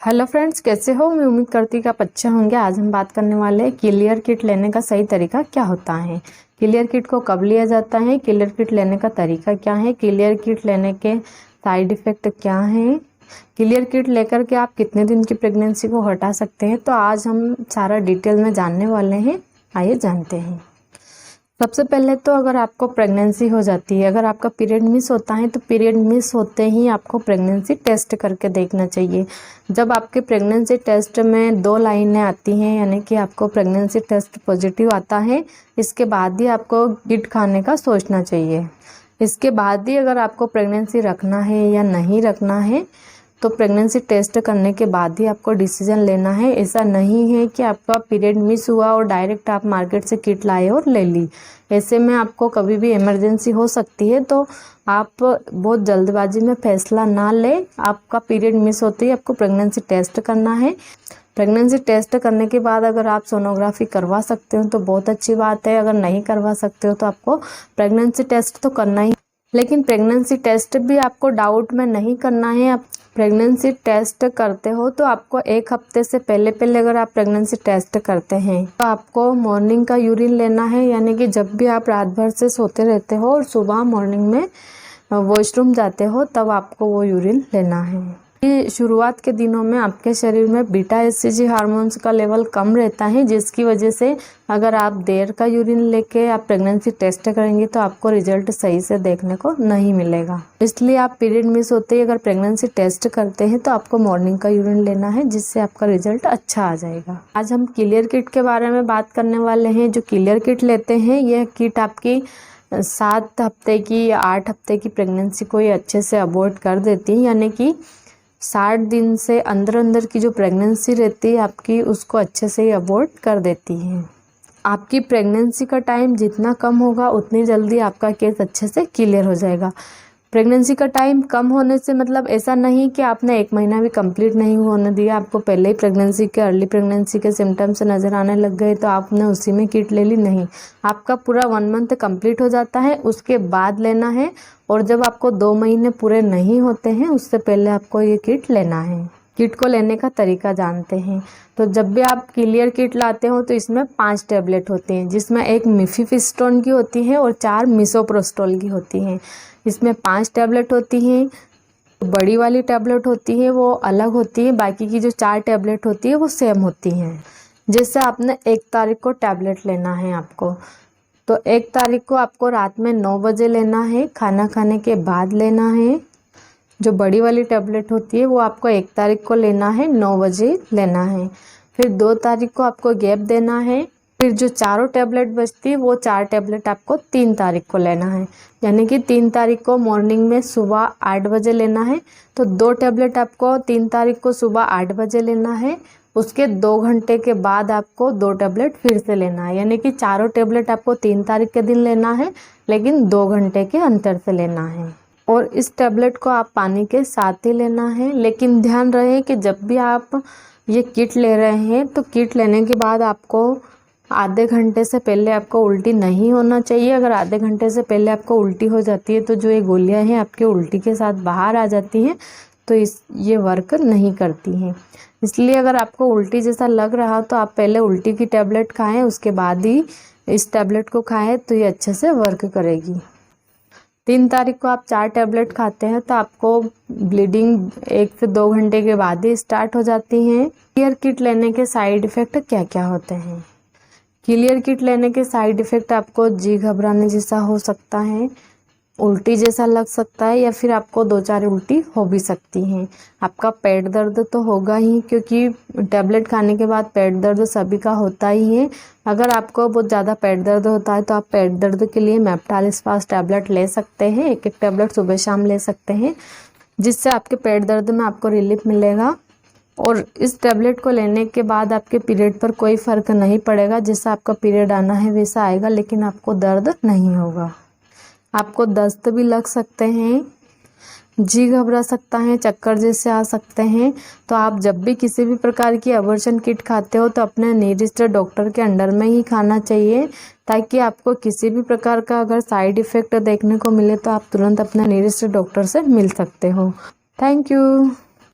Hello friends, कैसे हो। मैं उम्मीद करती हूँ कि आप अच्छे होंगे। आज हम बात करने वाले हैं क्लियर किट लेने का सही तरीका क्या होता है, क्लियर किट को कब लिया जाता है, क्लियर किट लेने का तरीका क्या है, क्लियर किट लेने के साइड इफ़ेक्ट क्या हैं, क्लियर किट लेकर के आप कितने दिन की प्रेगनेंसी को हटा सकते हैं। तो आज हम सारा डिटेल में जानने वाले हैं। आइए जानते हैं। सबसे पहले तो अगर आपको प्रेगनेंसी हो जाती है, अगर आपका पीरियड मिस होता है तो पीरियड मिस होते ही आपको प्रेगनेंसी टेस्ट करके देखना चाहिए। जब आपके प्रेगनेंसी टेस्ट में 2 लाइनें आती हैं, यानी कि आपको प्रेगनेंसी टेस्ट पॉजिटिव आता है, इसके बाद ही आपको किट खाने का सोचना चाहिए। इसके बाद ही अगर आपको प्रेगनेंसी रखना है या नहीं रखना है तो प्रेगनेंसी टेस्ट करने के बाद ही आपको डिसीजन लेना है। ऐसा नहीं है कि आपका पीरियड मिस हुआ और डायरेक्ट आप मार्केट से किट लाए और ले ली। ऐसे में आपको कभी भी इमरजेंसी हो सकती है, तो आप बहुत जल्दबाजी में फैसला ना लें। आपका पीरियड मिस होते ही आपको प्रेगनेंसी टेस्ट करना है। प्रेगनेंसी टेस्ट करने के बाद अगर आप सोनोग्राफी करवा सकते हो तो बहुत अच्छी बात है। अगर नहीं करवा सकते हो तो आपको प्रेगनेंसी टेस्ट तो करना ही, लेकिन प्रेगनेंसी टेस्ट भी आपको डाउट में नहीं करना है। आप प्रेगनेंसी टेस्ट करते हो तो आपको 1 हफ्ते से पहले अगर आप प्रेगनेंसी टेस्ट करते हैं तो आपको मॉर्निंग का यूरिन लेना है, यानी कि जब भी आप रात भर से सोते रहते हो और सुबह मॉर्निंग में वॉशरूम जाते हो तब आपको वो यूरिन लेना है। शुरुआत के दिनों में आपके शरीर में बीटा एचसीजी हार्मोन्स का लेवल कम रहता है, जिसकी वजह से अगर आप देर का यूरिन लेके आप प्रेगनेंसी टेस्ट करेंगे तो आपको रिजल्ट सही से देखने को नहीं मिलेगा। इसलिए आप पीरियड मिस होते ही अगर प्रेगनेंसी टेस्ट करते हैं तो आपको मॉर्निंग का यूरिन लेना है, जिससे आपका रिजल्ट अच्छा आ जाएगा। आज हम क्लियर किट के बारे में बात करने वाले हैं। जो क्लियर किट लेते हैं, यह किट आपकी 7 हफ्ते की या 8 हफ्ते की प्रेगनेंसी को ये अच्छे से अवॉइड कर देती है, यानी कि 60 दिन से अंदर की जो प्रेगनेंसी रहती है आपकी, उसको अच्छे से अवॉइड कर देती है। आपकी प्रेगनेंसी का टाइम जितना कम होगा उतनी जल्दी आपका केस अच्छे से क्लियर हो जाएगा। प्रेगनेंसी का टाइम कम होने से मतलब ऐसा नहीं कि आपने 1 महीना भी कंप्लीट नहीं होने दिया, आपको पहले ही प्रेगनेंसी के अर्ली प्रेगनेंसी के सिम्टम्स नज़र आने लग गए तो आपने उसी में किट ले ली। नहीं, आपका पूरा 1 मंथ कंप्लीट हो जाता है, उसके बाद लेना है। और जब आपको 2 महीने पूरे नहीं होते हैं उससे पहले आपको ये किट लेना है। किट को लेने का तरीका जानते हैं। तो जब भी आप क्लियर किट लाते हो तो इसमें 5 टैबलेट होती हैं, जिसमें एक मिफिफिस्टोन की होती है और 4 मिसोप्रोस्टोल की होती हैं। इसमें 5 टैबलेट होती हैं। बड़ी वाली टैबलेट होती है वो अलग होती है, बाकी की जो 4 टैबलेट होती है वो सेम होती हैं। जैसे आपने 1 तारीख को टैबलेट लेना है आपको, तो 1 तारीख को आपको रात में 9 बजे लेना है, खाना खाने के बाद लेना है। जो बड़ी वाली टैबलेट होती है वो आपको 1 तारीख को लेना है, 9 बजे लेना है। फिर 2 तारीख को आपको गैप देना है। फिर जो 4 टैबलेट बचती है वो 4 टैबलेट आपको 3 तारीख को लेना है, यानी कि 3 तारीख को मॉर्निंग में सुबह 8 बजे लेना है। तो 2 टैबलेट आपको 3 तारीख को सुबह 8 बजे लेना है। उसके 2 घंटे के बाद आपको 2 टैबलेट फिर से लेना है, यानी कि 4 टैबलेट आपको 3 तारीख के दिन लेना है, लेकिन 2 घंटे के अंतर से लेना है। और इस टैबलेट को आप पानी के साथ ही लेना है। लेकिन ध्यान रहे कि जब भी आप ये किट ले रहे हैं तो किट लेने के बाद आपको आधे घंटे से पहले आपको उल्टी नहीं होना चाहिए। अगर आधे घंटे से पहले आपको उल्टी हो जाती है तो जो ये गोलियां हैं आपके उल्टी के साथ बाहर आ जाती हैं, तो ये वर्क नहीं करती हैं। इसलिए अगर आपको उल्टी जैसा लग रहा तो आप पहले उल्टी की टैबलेट खाएं, उसके बाद ही इस टैबलेट को खाएं, तो ये अच्छे से वर्क करेगी। 3 तारीख को आप 4 टैबलेट खाते हैं तो आपको ब्लीडिंग 1 से 2 घंटे के बाद ही स्टार्ट हो जाती हैं। क्लियर किट लेने के साइड इफ़ेक्ट क्या क्या होते हैं। क्लियर किट लेने के साइड इफ़ेक्ट आपको जी घबराने जैसा हो सकता है, उल्टी जैसा लग सकता है, या फिर आपको 2-4 उल्टी हो भी सकती हैं। आपका पेट दर्द तो होगा ही, क्योंकि टैबलेट खाने के बाद पेट दर्द सभी का होता ही है। अगर आपको बहुत ज़्यादा पेट दर्द होता है तो आप पेट दर्द के लिए मेप्टालिस्पास टैबलेट ले सकते हैं। 1-1 टैबलेट सुबह शाम ले सकते हैं, जिससे आपके पेट दर्द में आपको रिलीफ मिलेगा। और इस टैबलेट को लेने के बाद आपके पीरियड पर कोई फ़र्क नहीं पड़ेगा। जैसा आपका पीरियड आना है वैसा आएगा, लेकिन आपको दर्द नहीं होगा। आपको दस्त भी लग सकते हैं, जी घबरा सकता है, चक्कर जैसे आ सकते हैं। तो आप जब भी किसी भी प्रकार की अबॉर्शन किट खाते हो तो अपने नियरेस्ट डॉक्टर के अंडर में ही खाना चाहिए, ताकि आपको किसी भी प्रकार का अगर साइड इफ़ेक्ट देखने को मिले तो आप तुरंत अपने नियरेस्ट डॉक्टर से मिल सकते हो। Thank you.